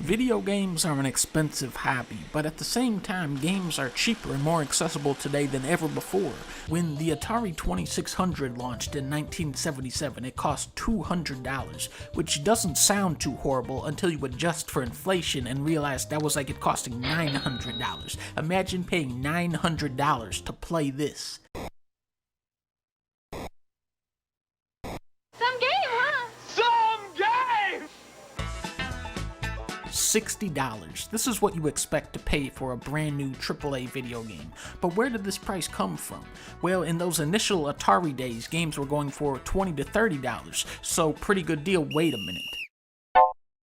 Video games are an expensive hobby, but at the same time, games are cheaper and more accessible today than ever before. When the Atari 2600 launched in 1977, it cost $200, which doesn't sound too horrible until you adjust for inflation and realize that was like it costing $900. Imagine paying $900 to play this. $60. This is what you expect to pay for a brand new AAA video game. But where did this price come from? Well, in those initial Atari days, games were going for $20 to $30, so pretty good deal. Wait a minute.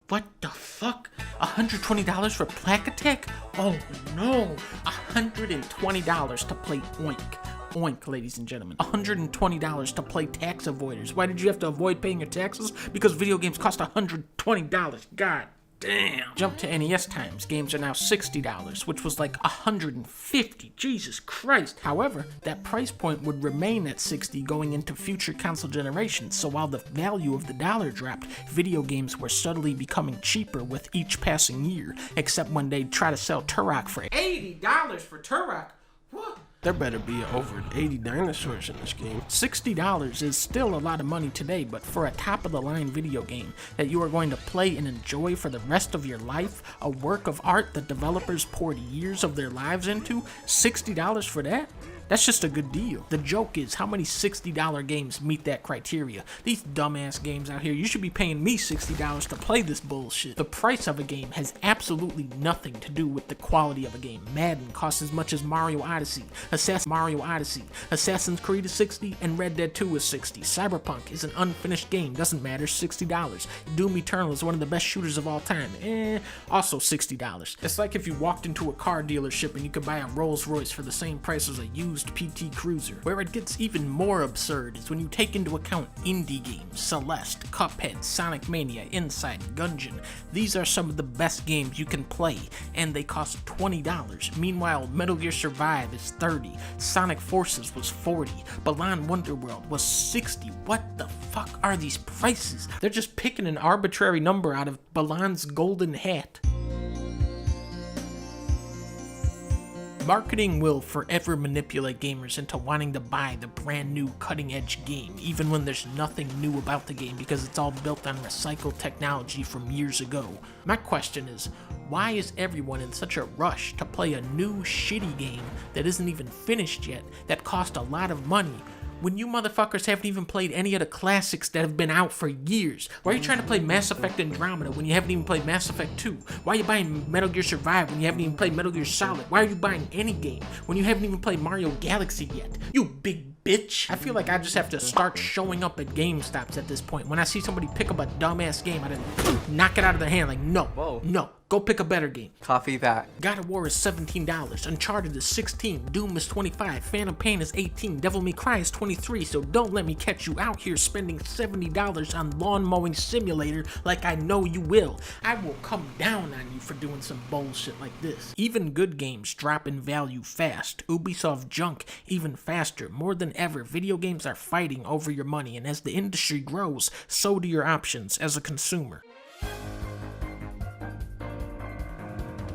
What the fuck? $120 for Plaque Attack? Oh no! $120 to play Oink. Oink, ladies and gentlemen. $120 to play Tax Avoiders. Why did you have to avoid paying your taxes? Because video games cost $120. God damn. Jump to NES times. Games are now $60, which was like $150. Jesus Christ. However, that price point would remain at $60 going into future console generations, so while the value of the dollar dropped, video games were subtly becoming cheaper with each passing year, except when they'd try to sell Turok for $80 for Turok. What? There better be over 80 dinosaurs in this game. $60 is still a lot of money today, but for a top-of-the-line video game that you are going to play and enjoy for the rest of your life, a work of art that developers poured years of their lives into, $60 for that? That's just a good deal. The joke is, how many $60 games meet that criteria? These dumbass games out here, you should be paying me $60 to play this bullshit. The price of a game has absolutely nothing to do with the quality of a game. Madden costs as much as Mario Odyssey, Assassin's Creed is $60, and Red Dead 2 is $60. Cyberpunk is an unfinished game, doesn't matter, $60. Doom Eternal is one of the best shooters of all time, also $60. It's like if you walked into a car dealership and you could buy a Rolls Royce for the same price as a used PT Cruiser. Where it gets even more absurd is when you take into account indie games, Celeste, Cuphead, Sonic Mania, Inside, Gungeon. These are some of the best games you can play, and they cost $20. Meanwhile, Metal Gear Survive is $30, Sonic Forces was $40, Balan Wonderworld was $60. What the fuck are these prices? They're just picking an arbitrary number out of Balan's golden hat. Marketing will forever manipulate gamers into wanting to buy the brand new cutting edge game, even when there's nothing new about the game because it's all built on recycled technology from years ago. My question is, why is everyone in such a rush to play a new shitty game that isn't even finished yet, that cost a lot of money, when you motherfuckers haven't even played any of the classics that have been out for years? Why are you trying to play Mass Effect Andromeda when you haven't even played Mass Effect 2? Why are you buying Metal Gear Survive when you haven't even played Metal Gear Solid? Why are you buying any game when you haven't even played Mario Galaxy yet? You big bitch. I feel like I just have to start showing up at GameStops at this point. When I see somebody pick up a dumbass game, I just knock it out of their hand like, no, no. Go pick a better game. Copy that. God of War is $17, Uncharted is $16, Doom is $25, Phantom Pain is $18, Devil May Cry is $23, so don't let me catch you out here spending $70 on Lawn Mowing Simulator like I know you will. I will come down on you for doing some bullshit like this. Even good games drop in value fast. Ubisoft junk even faster. More than ever, video games are fighting over your money, and as the industry grows, so do your options as a consumer.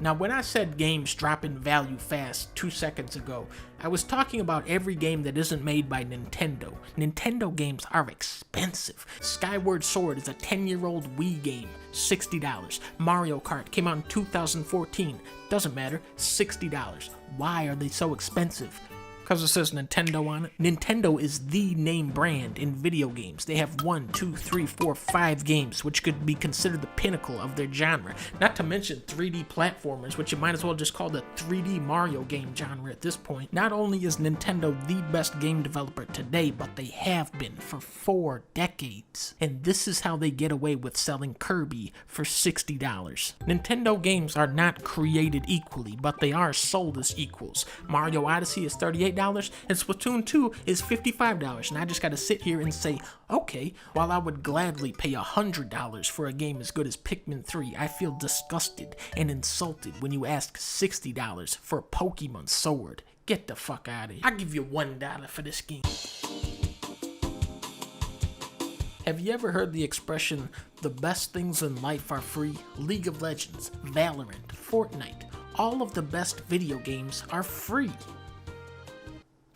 Now, when I said games drop in value fast 2 seconds ago, I was talking about every game that isn't made by Nintendo. Nintendo games are expensive. Skyward Sword is a 10-year-old Wii game, $60. Mario Kart came out in 2014, doesn't matter, $60. Why are they so expensive? Because it says Nintendo on it. Nintendo is the name brand in video games. They have 1, 2, 3, 4, 5 games, which could be considered the pinnacle of their genre. Not to mention 3D platformers, which you might as well just call the 3D Mario game genre at this point. Not only is Nintendo the best game developer today, but they have been for 4 decades. And this is how they get away with selling Kirby for $60. Nintendo games are not created equally, but they are sold as equals. Mario Odyssey is $38, and Splatoon 2 is $55, and I just gotta sit here and say, okay, while I would gladly pay $100 for a game as good as Pikmin 3, I feel disgusted and insulted when you ask $60 for a Pokemon Sword. Get the fuck out of here. I'll give you $1 for this game. Have you ever heard the expression, the best things in life are free? League of Legends, Valorant, Fortnite, all of the best video games are free.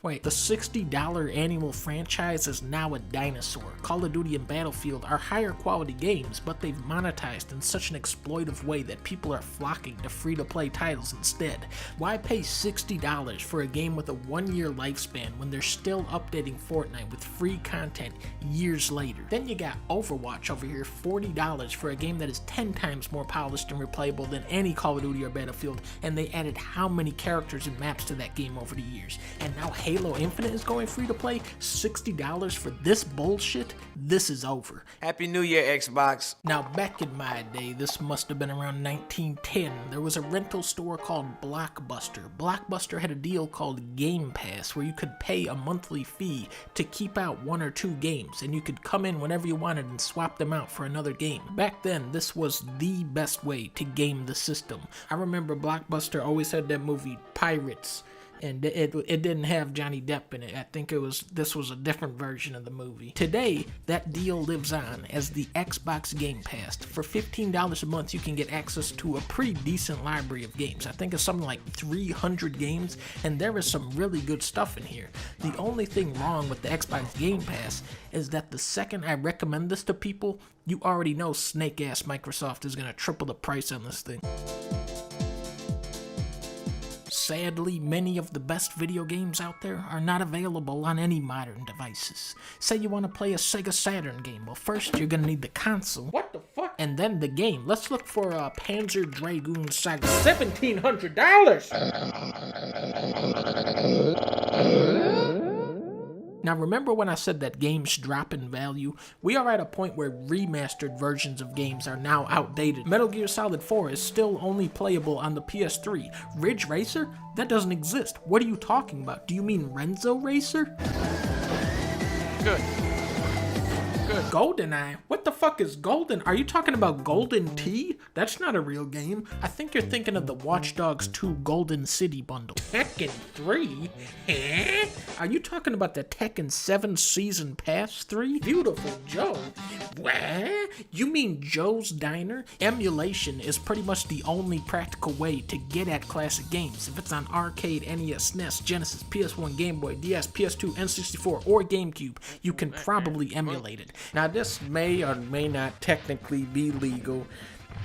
Wait, the $60 annual franchise is now a dinosaur. Call of Duty and Battlefield are higher quality games, but they've monetized in such an exploitive way that people are flocking to free-to-play titles instead. Why pay $60 for a game with a 1-year lifespan when they're still updating Fortnite with free content years later? Then you got Overwatch over here, $40 for a game that is 10 times more polished and replayable than any Call of Duty or Battlefield, and they added how many characters and maps to that game over the years. And now Halo Infinite is going free to play. $60 for this bullshit? This is over. Happy New Year, Xbox. Now, back in my day, this must have been around 1910, there was a rental store called Blockbuster. Blockbuster had a deal called Game Pass, where you could pay a monthly fee to keep out 1 or 2 games, and you could come in whenever you wanted and swap them out for another game. Back then, this was the best way to game the system. I remember Blockbuster always had that movie Pirates, and it didn't have Johnny Depp in it. I think this was a different version of the movie. Today, that deal lives on as the Xbox Game Pass. For $15 a month, you can get access to a pretty decent library of games. I think it's something like 300 games, and there is some really good stuff in here. The only thing wrong with the Xbox Game Pass is that the second I recommend this to people, you already know snake-ass Microsoft is gonna triple the price on this thing. Sadly, many of the best video games out there are not available on any modern devices. Say you want to play a Sega Saturn game. Well, first you're gonna need the console. What the fuck? And then the game. Let's look for Panzer Dragoon Saga. $1,700! Now remember when I said that games drop in value? We are at a point where remastered versions of games are now outdated. Metal Gear Solid 4 is still only playable on the PS3. Ridge Racer? That doesn't exist. What are you talking about? Do you mean Renzo Racer? Good. GoldenEye? What the fuck is Golden? Are you talking about Golden Tee? That's not a real game. I think you're thinking of the Watch Dogs 2 Golden City bundle. Tekken 3? Huh? Are you talking about the Tekken 7 Season Pass 3? Beautiful Joe. What? You mean Joe's Diner? Emulation is pretty much the only practical way to get at classic games. If it's on arcade, NES, SNES, Genesis, PS1, Game Boy, DS, PS2, N64, or GameCube, you can probably emulate it. Now this may or may not technically be legal,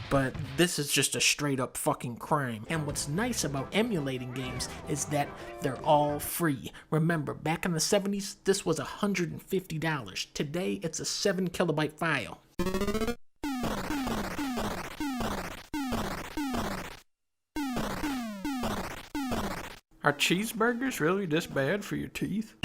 but this is just a straight up fucking crime. And what's nice about emulating games is that they're all free. Remember, back in the 70s, this was $150. Today, it's a 7 kilobyte file. Are cheeseburgers really this bad for your teeth?